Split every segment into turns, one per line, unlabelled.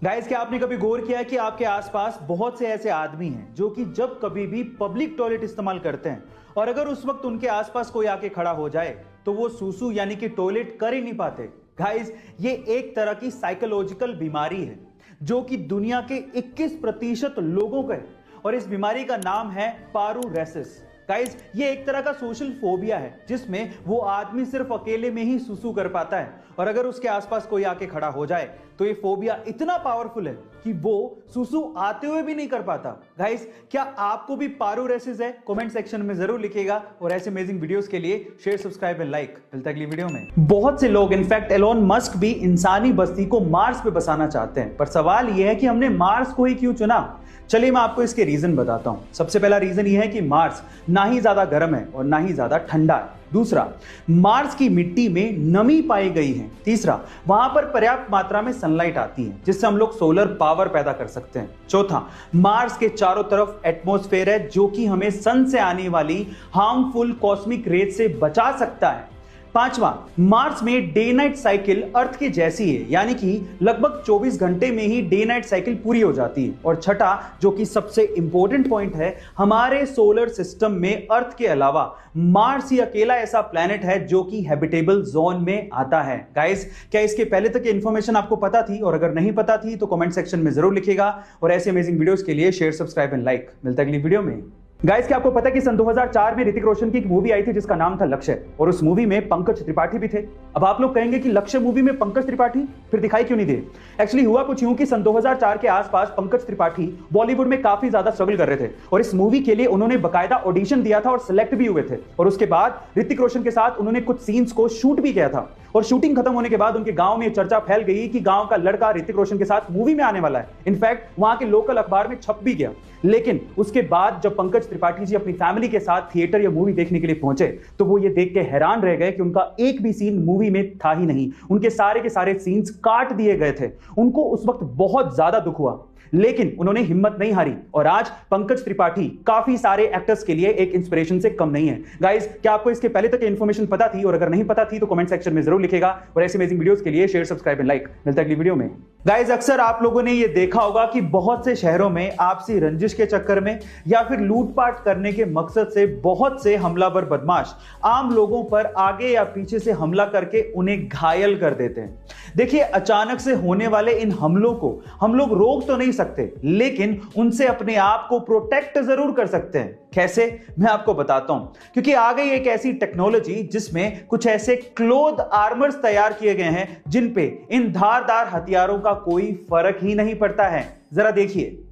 Guys, क्या आपने कभी गौर किया है कि आपके आसपास बहुत से ऐसे आदमी हैं जो कि जब कभी भी पब्लिक टॉयलेट इस्तेमाल करते हैं और अगर उस वक्त उनके आसपास कोई आके खड़ा हो जाए तो वो सूसू यानी कि टॉयलेट कर ही नहीं पाते। गाइस, ये एक तरह की साइकोलॉजिकल बीमारी है जो कि दुनिया के 21% लोगों का है और इस बीमारी का नाम है पारूरेसिस। गाइस, ये एक तरह का सोशल फोबिया है जिसमें वो आदमी सिर्फ अकेले में ही सुसु कर पाता है और अगर उसके आसपास कोई आके खड़ा हो जाए तो ये फोबिया इतना पावरफुल है कि वो सुसु आते हुए भी नहीं कर पाता। गाइस, क्या आपको भी पारूरेसिस है? कमेंट सेक्शन में जरूर लिखिएगा और ऐसे अमेजिंग वीडियोस के लिए शेयर, सब्सक्राइब एंड लाइक। मिलता है अगली वीडियो में। बहुत से लोग, इनफैक्ट एलोन मस्क भी इंसानी बस्ती को मार्स पे बसाना चाहते हैं, पर सवाल यह है कि हमने मार्स को ही क्यों चुना? चलिए मैं आपको इसके रीजन बताता हूं। सबसे पहला रीजन यह है कि मार्स ना ही ज्यादा गर्म है और ना ही ज्यादा ठंडा है। दूसरा, मार्स की मिट्टी में नमी पाई गई है। तीसरा, वहां पर पर्याप्त मात्रा में सनलाइट आती है जिससे हम लोग सोलर पावर पैदा कर सकते हैं। चौथा, मार्स के चारों तरफ एटमॉस्फेयर है जो कि हमें सन से आने वाली हार्मफुल कॉस्मिक रेज से बचा सकता है। पांचवा, मार्स में डे नाइट साइकिल अर्थ की जैसी है, यानी कि लगभग 24 घंटे में ही डे नाइट साइकिल पूरी हो जाती है। और छठा, जो कि सबसे इंपॉर्टेंट पॉइंट है, हमारे सोलर सिस्टम में अर्थ के अलावा मार्स ही अकेला ऐसा प्लैनेट है जो कि हैबिटेबल जोन में आता है। गाइस, क्या इसके पहले तक इंफॉर्मेशन आपको पता थी? और अगर नहीं पता थी तो कमेंट सेक्शन में जरूर लिखिएगा और ऐसे अमेजिंग वीडियोस के लिए शेयर, सब्सक्राइब एंड लाइक। मिलता है अगली वीडियो में। गाइस, क्या आपको पता है कि सन 2004 में ऋतिक रोशन की एक मूवी आई थी जिसका नाम था लक्ष्य, और उस मूवी में पंकज त्रिपाठी भी थे। अब आप लोग कहेंगे कि लक्ष्य मूवी में पंकज त्रिपाठी फिर दिखाई क्यों नहीं दिए? एक्चुअली हुआ कुछ यूं कि सन 2004 के आसपास पंकज त्रिपाठी बॉलीवुड में काफी ज्यादा स्ट्रगल कर रहे थे और इस मूवी के लिए उन्होंने बकायदा ऑडिशन दिया था और सिलेक्ट भी हुए थे। और उसके बाद ऋतिक रोशन के साथ उन्होंने कुछ सीन्स को शूट भी किया था और शूटिंग खत्म होने के बाद उनके गांव में चर्चा फैल गई कि गांव का लड़का ऋतिक रोशन के साथ मूवी में आने वाला है। इनफैक्ट वहां के लोकल अखबार में छप भी गया। लेकिन उसके बाद जब पंकज त्रिपाठी जी अपनी फैमिली के साथ थिएटर या मूवी देखने के लिए पहुंचे तो वो ये देख के हैरान रह गए कि उनका एक भी सीन मूवी में था ही नहीं। उनके सारे के सारे सीन्स काट दिए गए थे। उनको उस वक्त बहुत ज्यादा दुख हुआ, लेकिन उन्होंने हिम्मत नहीं हारी और आज पंकज त्रिपाठी काफी सारे एक्टर्स के लिए एक इंस्पिरेशन से कम नहीं है। गाइस, क्या आपको इसके पहले तक इंफॉर्मेशन पता थी? और अगर नहीं पता थी तो कमेंट सेक्शन में जरूर लिखेगा और ऐसे अमेजिंग वीडियोस के लिए शेयर, सब्सक्राइब एंड लाइक। मिलता है अगली वीडियो में। गाइस, अक्सर आप लोगों ने ये देखा होगा कि बहुत से शहरों में आपसी रंजिश के चक्कर में या फिर लूटपाट करने के मकसद से बहुत से हमलावर बदमाश आम लोगों पर आगे या पीछे से हमला करके उन्हें घायल कर देते हैं। देखिए, अचानक से होने वाले इन हमलों को हम लोग रोक तो नहीं सकते, लेकिन उनसे अपने आप को प्रोटेक्ट जरूर कर सकते हैं। कैसे? मैं आपको बताता हूं। क्योंकि आ गई एक ऐसी टेक्नोलॉजी जिसमें कुछ ऐसे क्लोथ आर्मर्स तैयार किए गए हैं जिन पे इन धारदार हथियारों का कोई फर्क ही नहीं पड़ता है। जरा देखिए।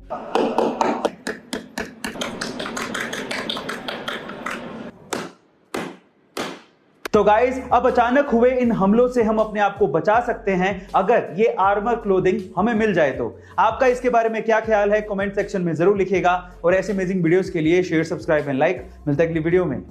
तो गाइस, अब अचानक हुए इन हमलों से हम अपने आप को बचा सकते हैं अगर ये आर्मर क्लोथिंग हमें मिल जाए तो। आपका इसके बारे में क्या ख्याल है? कमेंट सेक्शन में जरूर लिखिएगा और ऐसे अमेजिंग वीडियोस के लिए शेयर, सब्सक्राइब एंड लाइक। मिलता है अगली वीडियो में।